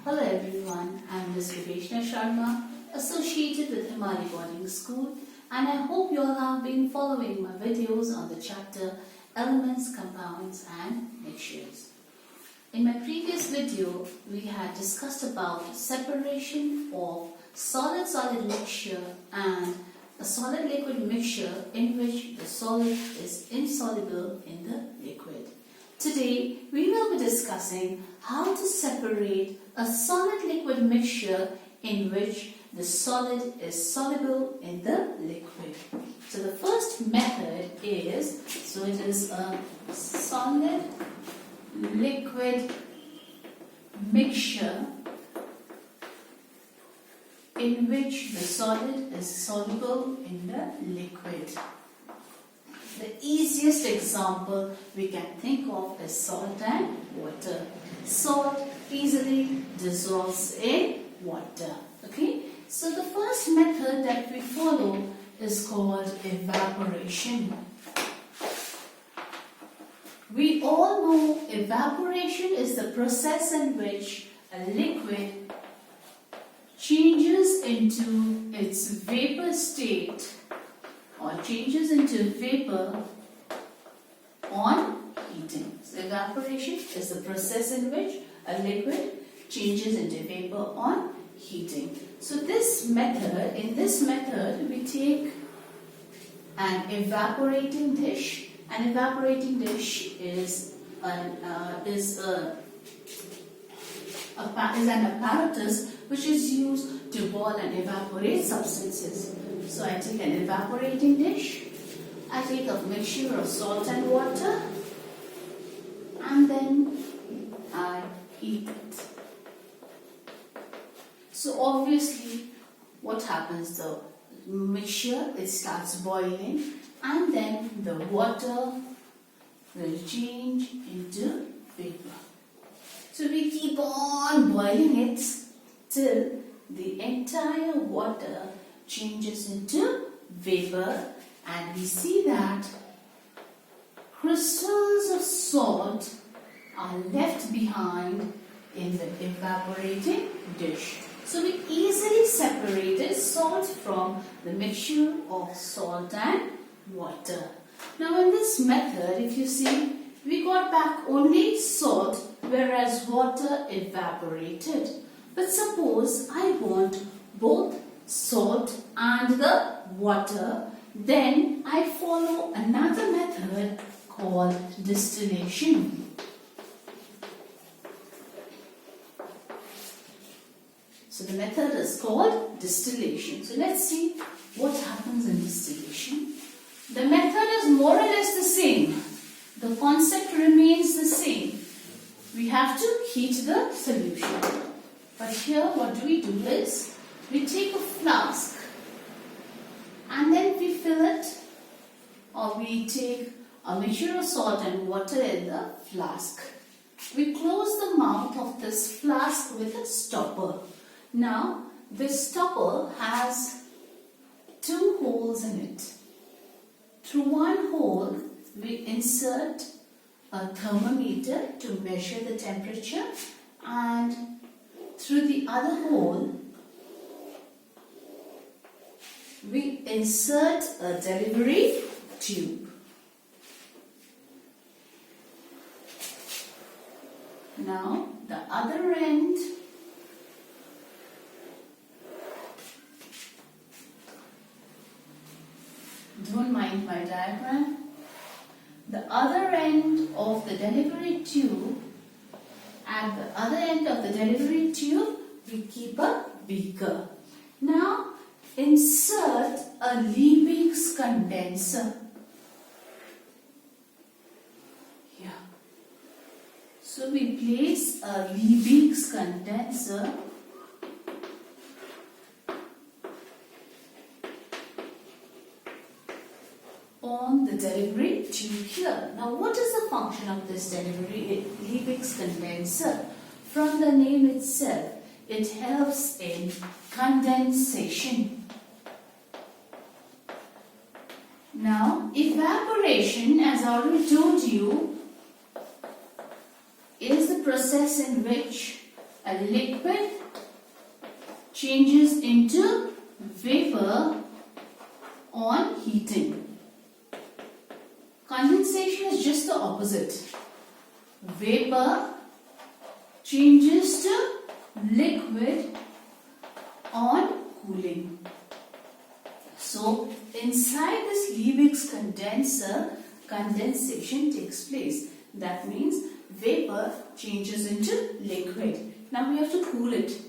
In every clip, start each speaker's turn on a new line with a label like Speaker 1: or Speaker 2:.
Speaker 1: Hello everyone, I am Ms. Viveshna Sharma, associated with Himali Boarding School, and I hope you all have been following my videos on the chapter Elements, Compounds and Mixtures. In my previous video, we had discussed about separation of solid-solid mixture and a solid-liquid mixture in which the solid is insoluble in the liquid. Today, we will be discussing how to separate a solid-liquid mixture in which the solid is soluble in the liquid. So the first method is, it is a solid-liquid mixture in which the solid is soluble in the liquid. The easiest example we can think of is salt and water. Salt easily dissolves in water. Okay? So the first method that we follow is called evaporation. We all know evaporation is the process in which a liquid changes into its vapor state or changes into vapor on heating. So evaporation is the process in which a liquid changes into vapor on heating. So in this method we take an evaporating dish. An evaporating dish is an apparatus which is used to boil and evaporate substances. So I take an evaporating dish, I take a mixture of salt and water, and then I heat it. So obviously what happens, the mixture, it starts boiling, and then the water will change into vapor. So we keep on boiling it till the entire water changes into vapor, and we see that crystals of salt are left behind in the evaporating dish. So we easily separated salt from the mixture of salt and water. Now in this method, if you see, we got back only salt, whereas water evaporated. But suppose I want both salt and the water, then I follow another method called distillation. So the method is called distillation. So let's see what happens in distillation. The method is more or less the same. The concept remains the same. We have to heat the solution. But here what we do is, we take a flask and then we fill it, or we take a mixture of salt and water in the flask. We close the mouth of this flask with a stopper. Now this stopper has two holes in it. Through one hole we insert a thermometer to measure the temperature, and through the other hole we insert a delivery tube. Now the other end don't mind my diagram. The other end of the delivery tube, at the other end of the delivery tube, we keep a beaker. Now, insert a Liebig's condenser. Here. So we place a Liebig's condenser on the delivery tube here. Now what is the function of this delivery Liebig's condenser? From the name itself, it helps in condensation. Now evaporation, as I already told you, is the process in which a liquid changes into vapor on heating. Condensation is just the opposite. Vapor changes to liquid on cooling. So inside this Liebig's condenser, condensation takes place. That means vapor changes into liquid. Now we have to cool it.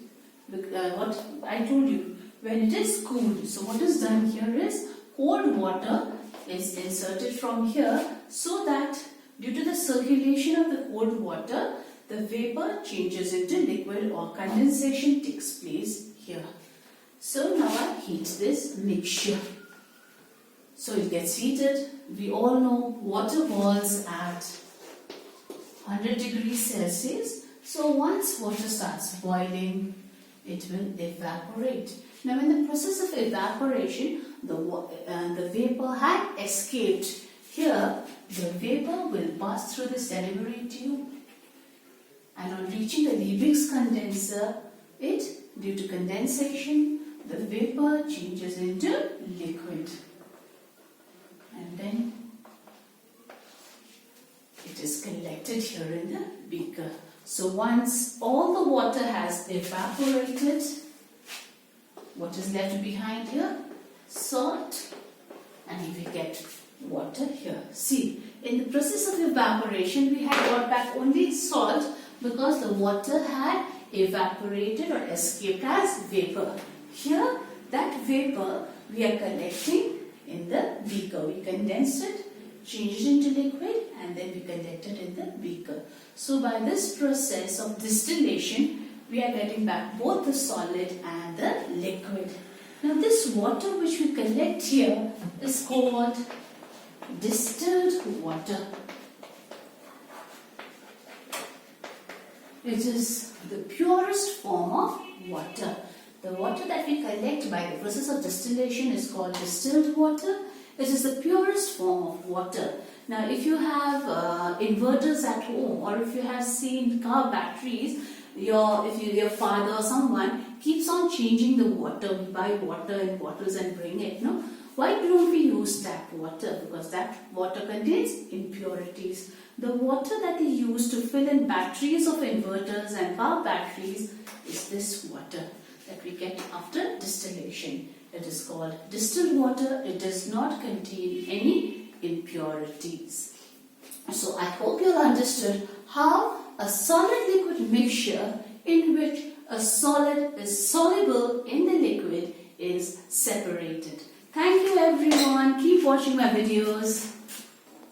Speaker 1: What I told you, when it is cooled. So what is done here is cold water is inserted from here so that due to the circulation of the cold water, the vapor changes into liquid or condensation takes place here. So now I heat this mixture. So it gets heated. We all know water boils at 100 degrees Celsius. So once water starts boiling, it will evaporate. Now in the process of evaporation, the vapor had escaped. Here, the vapor will pass through this delivery tube. And on reaching the Liebig's condenser, due to condensation, the vapor changes into liquid. And then it is collected here in the beaker. So once all the water has evaporated, what is left behind here? Salt, and we get water here. See, in the process of evaporation, we had got back only salt because the water had evaporated or escaped as vapor. Here, that vapor we are collecting in the beaker. We condense it, change it into liquid, and then we collect it in the beaker. So by this process of distillation, we are getting back both the solid and the liquid. Now this water which we collect here is called distilled water. It is the purest form of water. The water that we collect by the process of distillation is called distilled water. It is the purest form of water. Now if you have inverters at home, or if you have seen car batteries, your father or someone keeps on changing the water. We buy water in bottles and bring it, no? Why don't we use tap water? Because that water contains impurities. The water that we use to fill in batteries of inverters and car batteries is this water that we get after distillation. It is called distilled water. It does not contain any impurities. So I hope you all understood how a solid liquid mixture in which a solid is soluble in the liquid is separated. Thank you everyone. Keep watching my videos.